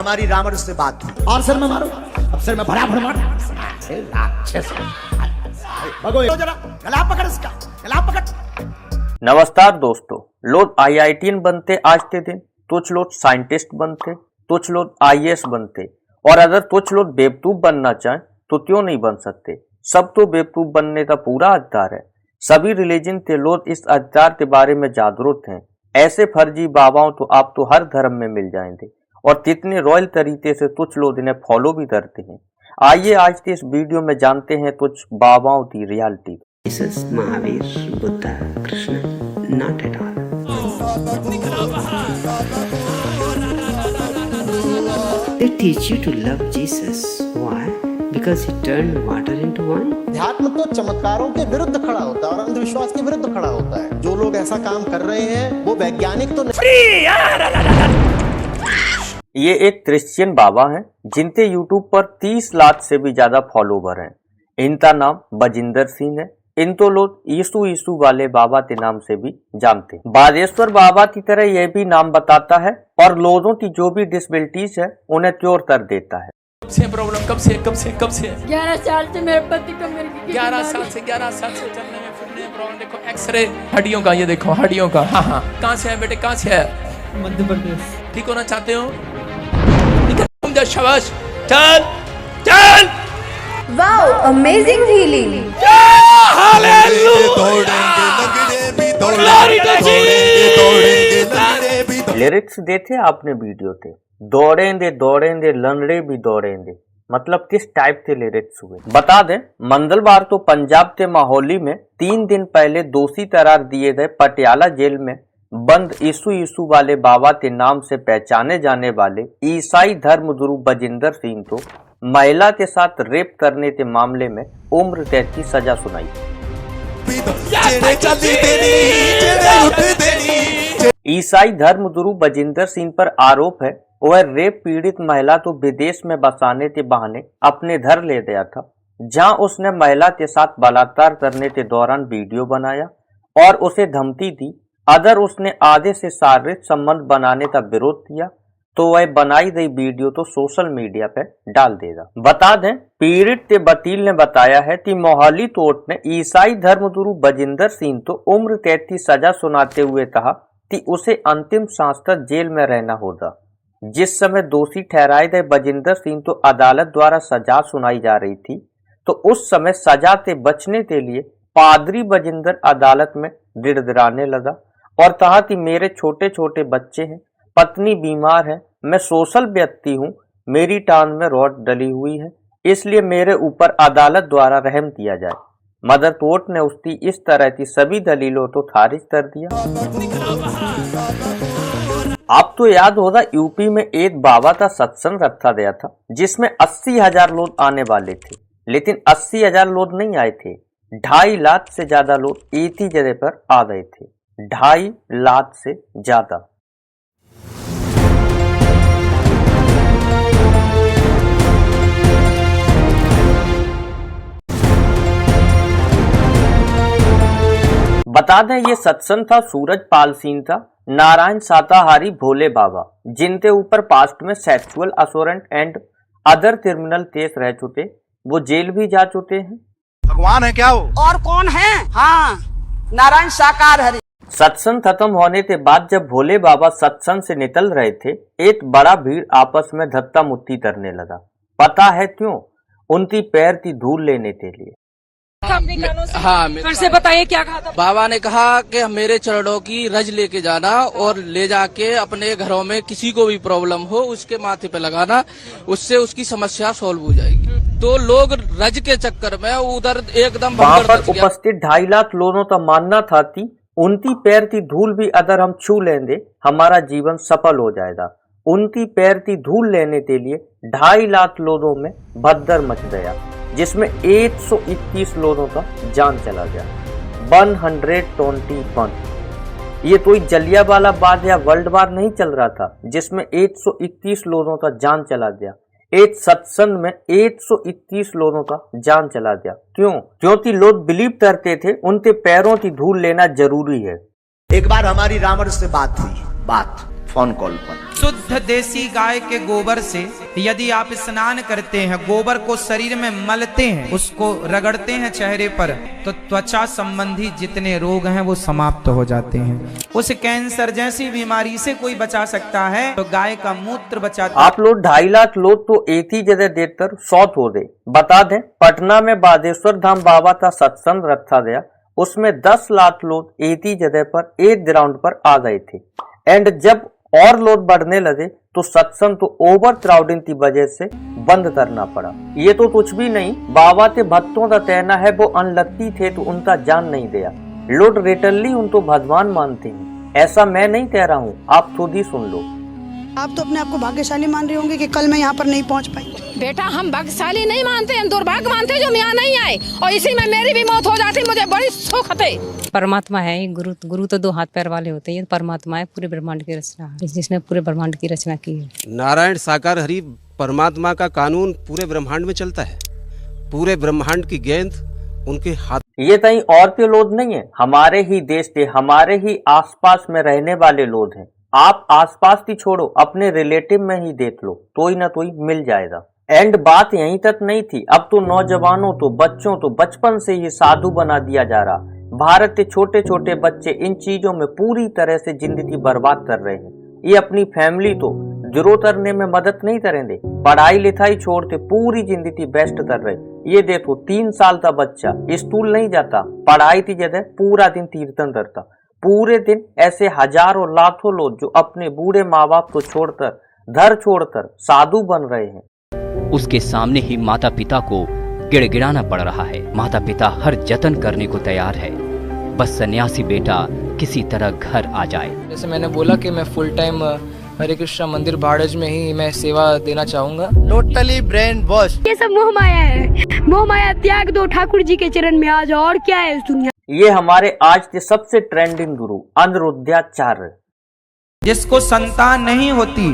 हमारी रावण से बात हुई और सिर में मारो, अब सिर में भरा भर मारो। राक्षस भगो जरा, गला पकड़ इसका, गला पकड़। नमस्कार दोस्तों, लोग IITian बनते आज के दिन, कुछ लोग साइंटिस्ट बनते, कुछ लोग IAS बनते, और अगर कुछ लोग बेवकूफ बनना चाहें तो क्यों नहीं बन सकते। सब तो बेवकूफ बनने का पूरा अधिकार है। सभी रिलीजन के लोग इस अधिकार के बारे में जागरूक हैं। ऐसे फर्जी बाबाओं तो आप तो हर धर्म में मिल जाएंगे, और कितने रॉयल तरीके से कुछ लोग इन्हें फॉलो भी करते हैं। आइए आज के इस वीडियो में जानते हैं कुछ बाबाओं की reality. Jesus, Mahavir, Buddha, Krishna, not at all. They teach you to love Jesus. Why? Because he turned water into wine. अध्यात्म तो चमत्कारों के विरुद्ध खड़ा होता है और अंधविश्वास के विरुद्ध खड़ा होता है। जो लोग ऐसा काम कर रहे हैं वो वैज्ञानिक तो नहीं। ये एक क्रिश्चियन बाबा हैं जिनके यूट्यूब पर 30 लाख से भी ज्यादा फॉलोवर हैं। इनका नाम बजिंदर सिंह है। इनको लोग यीशु वाले बाबा के नाम से भी जानते हैं। बागेश्वर बाबा की तरह यह भी नाम बताता है और लोगों की जो भी डिसेबिलिटीज है उन्हें क्योर कर देता है। प्रॉब्लम कब से 11 साल से मेरे पति को मेरे 11 साल से चलने में फिरने में प्रॉब्लम। देखो एक्सरे हड्डियों का, ये देखो हड्डियों का। हाँ कहाँ से है बेटे, कहाँ से है? मध्य प्रदेश। ठीक होना चाहते हो? निकल शाबाश, चल चल। Wow, amazing healing. लिरिक्स देखे आपने वीडियो थे, दौड़ेंगे लंगड़े भी दौड़ेंगे, मतलब किस टाइप के लिरिक्स हुए बता दें। मंगलवार तो पंजाब के माहौली में 3 दिन पहले दोषी करार दिए गए पटियाला जेल में बंद यीशु वाले बाबा के नाम से पहचाने जाने वाले ईसाई धर्मगुरु बजिंदर सिंह को महिला के साथ रेप करने के मामले में उम्र कैद की सजा सुनाई। ईसाई धर्मगुरु बजिंदर सिंह पर आरोप है वह रेप पीड़ित महिला को विदेश में बसाने के बहाने अपने घर ले गया था, जहां उसने महिला के साथ बलात्कार करने के दौरान वीडियो बनाया और उसे धमकी दी अगर उसने आधे से शारीरिक संबंध बनाने का विरोध किया तो वह बनाई गई वीडियो तो सोशल मीडिया पर डाल देगा। बता दें, पीड़ित के वकील ने बताया है कि मोहाली कोर्ट ने ईसाई धर्मगुरु बजिंदर सिंह को उम्र कैद की सजा सुनाते हुए कहा कि उसे अंतिम सांस तक जेल में रहना होगा। जिस समय दोषी ठहराए गए बजिंदर सिंह को अदालत द्वारा सजा सुनाई जा रही थी, तो उस समय सजा से बचने के लिए पादरी बजिंदर अदालत में गिड़गिड़ाने लगा और कहा कि मेरे छोटे छोटे बच्चे हैं, पत्नी बीमार है, मैं सोशल व्यक्ति हूँ, मेरी टांग में रॉड डली हुई है, इसलिए मेरे ऊपर अदालत द्वारा रहम किया जाए। मदर कोर्ट ने उसकी इस तरह की सभी दलीलों को खारिज कर दिया। आपको याद होगा यूपी में एक बाबा का सत्संग रखा गया था जिसमें 80,000 लोग आने वाले थे, लेकिन 80,000 लोग नहीं आए थे। 2.5 लाख से ज्यादा लोग एक ही जगह पर आ गए थे। 2.5 लाख से ज्यादा। बता दें ये सत्संग था सूरजपाल सिंह का, नारायण शाकाहारी भोले बाबा, जिनके ऊपर पास्ट में sexual assault and other criminal case रह चुके, वो जेल भी जा चुके हैं। भगवान है क्या वो? और कौन है? हाँ, नारायण शाकाहारी। सत्संग खत्म होने के बाद जब भोले बाबा सत्संग से निकल रहे थे, एक बड़ा भीड़ आपस में धक्का मुक्की करने लगा। पता है क्यों? उनकी पैर की धूल लेने के लिए। हाँ, फिर से बताइए क्या कहा था? बाबा ने कहा कि मेरे चरणों की रज लेके जाना और ले जाके अपने घरों में किसी को भी प्रॉब्लम हो उसके माथे पे लगाना, उससे उसकी समस्या सॉल्व हो जाएगी। तो लोग रज के चक्कर में उधर एकदम वहाँ पर उपस्थित 2.5 लाख लोगों का मानना था कि उनकी पैर की धूल भी अगर हम छू लेंगे हमारा जीवन सफल हो जाएगा। उनकी पैर की धूल लेने के लिए 2.5 लाख लोगों में भगदड़ मच गया, जिसमें 121 लोगों का जान चला गया। 121। ये कोई जलियांवाला बाग या वर्ल्ड वार नहीं चल रहा था जिसमें 121 लोगों का जान चला गया। एक सत्संग में 121 लोगों का जान चला गया। क्यों? क्योंकि लोग बिलीव करते थे उनके पैरों की धूल लेना जरूरी है। एक बार हमारी रावण से बात हुई, बात फोन कॉल पर। शुद्ध देसी गाय के गोबर से यदि आप स्नान करते हैं, गोबर को शरीर में मलते हैं, उसको रगड़ते हैं चेहरे पर, तो त्वचा संबंधी जितने रोग हैं वो समाप्त हो जाते हैं। उस कैंसर जैसी बीमारी से कोई बचा सकता है तो गाय का मूत्र बचाता। आप लोग 2.5 लाख लोग तो एक ही जगह देखकर 100 हो गए। बता दें, पटना में बागेश्वर धाम बाबा का सत्संग रखा गया, उसमें 10 लाख लोग एक ही जगह पर एक ग्राउंड पर आ गए थे। एंड जब और लोग बढ़ने लगे तो सत्संग तो ओवर क्राउडिंग की वजह से बंद करना पड़ा। ये तो कुछ भी नहीं, बाबा के भक्तों का कहना है वो अनलक्की थे तो उनका जान नहीं गया। लोग रिटर्नली उनको भगवान मानते हैं, ऐसा मैं नहीं कह रहा हूँ, आप खुद ही सुन लो। आप तो अपने आप को भाग्यशाली मान रहे होंगे कि कल मैं यहाँ पर नहीं पहुँच पाई। बेटा हम भाग्यशाली नहीं मानते, हम दुर्भाग्य मानते जो हम यहाँ नहीं आए, और इसी में मेरी भी मौत हो जाती, मुझे बड़ी सुख थे। परमात्मा है, गुरु तो 2 हाथ पैर वाले होते हैं, परमात्मा है, पूरे ब्रह्मांड की रचना है, जिसने पूरे ब्रह्मांड की रचना की है। नारायण साकार हरि परमात्मा का कानून पूरे ब्रह्मांड में चलता है, पूरे ब्रह्मांड की गेंद उनके हाथ। ये कहीं और के लोग नहीं है, हमारे ही देश के, हमारे ही आसपास में रहने वाले लोग हैं। आप आसपास की छोड़ो, अपने रिलेटिव में ही देख लो, कोई ना कोई मिल जाएगा। एंड बात यहीं तक नहीं थी, अब तो नौजवानों तो बच्चों तो बचपन से ही साधु बना दिया जा रहा। भारत के छोटे छोटे बच्चे इन चीजों में पूरी तरह से जिंदगी बर्बाद कर रहे हैं। ये अपनी फैमिली तो ग्रो करने में मदद नहीं करेंगे, पढ़ाई लिखाई छोड़ के पूरी जिंदगी बेस्ट कर रहे। ये देखो 3 साल का बच्चा स्कूल नहीं जाता, पढ़ाई की जगह पूरा दिन कीर्तन करता। पूरे दिन ऐसे हजारों लाखों लोग जो अपने बूढ़े माँ बाप को छोड़कर, घर छोड़कर साधु बन रहे हैं। उसके सामने ही माता पिता को गिड़गिड़ाना पड़ रहा है। माता पिता हर जतन करने को तैयार है, बस सन्यासी बेटा किसी तरह घर आ जाए। जैसे मैंने बोला कि मैं फुल टाइम हरे कृष्णा मंदिर बाड़ज में ही मैं सेवा देना चाहूँगा। Totally brain wash. ये सब मोह माया है, मोह माया त्याग दो, ठाकुर जी के चरण में आ जाओ, और क्या है इस दुनिया। ये हमारे आज के सबसे ट्रेंडिंग गुरु अनिरुद्धाचार्य। जिसको संतान नहीं होती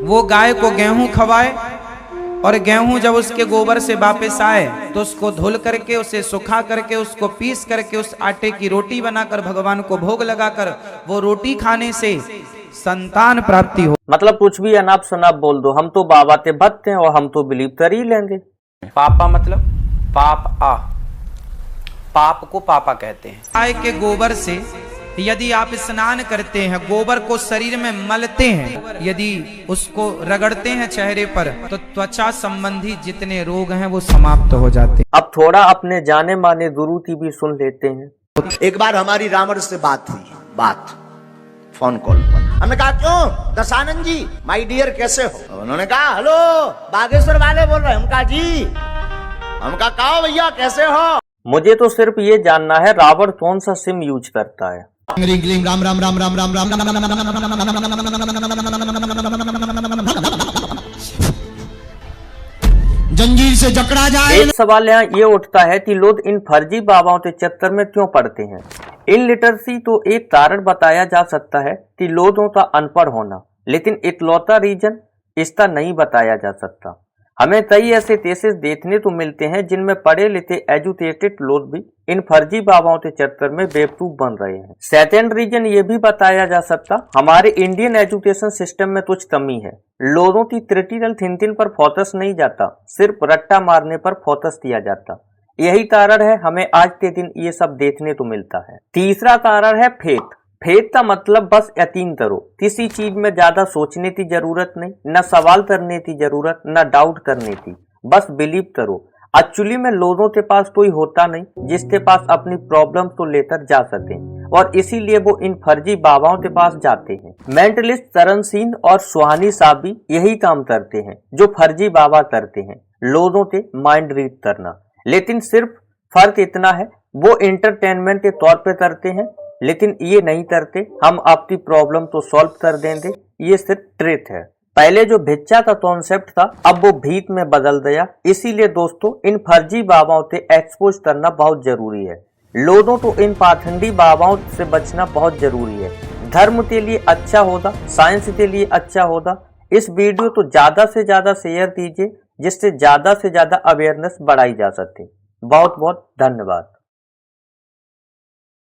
वो गाय को गेहूं खवाए, और गेहूं जब उसके गोबर से वापस आए तो उसको धुल करके, उसे सुखा करके, उसको पीस करके उस आटे की रोटी बनाकर भगवान को भोग लगाकर वो रोटी खाने से संतान प्राप्ति हो। मतलब कुछ भी अनाप शनाप बोल दो, हम तो बाबा के भक्त हैं और हम तो बिलीव कर ही लेंगे। पापा मतलब पाप को पापा कहते हैं। गाय के गोबर से यदि आप स्नान करते हैं, गोबर को शरीर में मलते हैं, यदि उसको रगड़ते हैं चेहरे पर, तो त्वचा संबंधी जितने रोग हैं वो समाप्त हो जाते हैं। अब थोड़ा अपने जाने माने गुरु की भी सुन लेते हैं। एक बार हमारी रावण से बात हुई, फोन कॉल पर। हमने कहा क्यों दशानंद जी माय डियर कैसे हो? उन्होंने कहा हेलो बागेश्वर वाले बोल रहे हैं। हम कहा जी, हम कहा भैया कैसे हो? मुझे तो सिर्फ ये जानना है रावण कौन सा सिम यूज करता है। राम राम राम राम राम राम जंजीर से जकड़ा जाए। एक सवाल यहाँ ये उठता है कि लोग इन फर्जी बाबाओं के चक्कर में क्यों पड़ते हैं। इन लिटरेसी तो एक कारण बताया जा सकता है कि लोगों का अनपढ़ होना, लेकिन इकलौता रीजन इसका नहीं बताया जा सकता। हमें कई ऐसे केसेस देखने तो मिलते हैं जिनमें पढ़े लिखे एजुकेटेड लोग भी इन फर्जी बाबाओं के चक्कर में बेवकूफ बन रहे हैं। सेकंड रीजन ये भी बताया जा सकता, हमारे इंडियन एजुकेशन सिस्टम में कुछ कमी है। लोगों की क्रिटिकल थिंकिंग पर फोकस नहीं जाता, सिर्फ रट्टा मारने पर फोकस किया जाता। यही कारण है हमें आज के दिन ये सब देखने को मिलता है। तीसरा कारण है फेथ। फेथ का मतलब बस यकीन करो, किसी चीज में ज्यादा सोचने की जरूरत नहीं, न सवाल करने की जरूरत, न डाउट करने की, बस बिलीव करो। एक्चुअली में लोगों के पास कोई होता नहीं जिसके पास अपनी प्रॉब्लम को लेकर जा सके, और इसीलिए वो इन फर्जी बाबाओं के पास जाते हैं। मेंटलिस्ट चरण सिंह और सुहानी साहब भी यही काम करते हैं जो फर्जी बाबा करते हैं, लोगों के माइंड रीड करना। लेकिन सिर्फ फर्क इतना है, वो एंटरटेनमेंट के तौर पे करते हैं, लेकिन ये नहीं करते हम आपकी प्रॉब्लम तो सॉल्व कर देंगे। ये सिर्फ ट्रिक है। पहले जो भिक्षा का कॉन्सेप्ट था अब वो भीत में बदल गया। इसीलिए दोस्तों इन फर्जी बाबाओं से एक्सपोज करना बहुत जरूरी है। लोगों को इन पाखंडी बाबाओं से बचना बहुत जरूरी है। धर्म के लिए अच्छा होगा, साइंस के लिए अच्छा होगा। इस वीडियो को ज्यादा से ज्यादा शेयर कीजिए जिससे ज्यादा से ज्यादा अवेयरनेस बढ़ाई जा सके। बहुत बहुत धन्यवाद।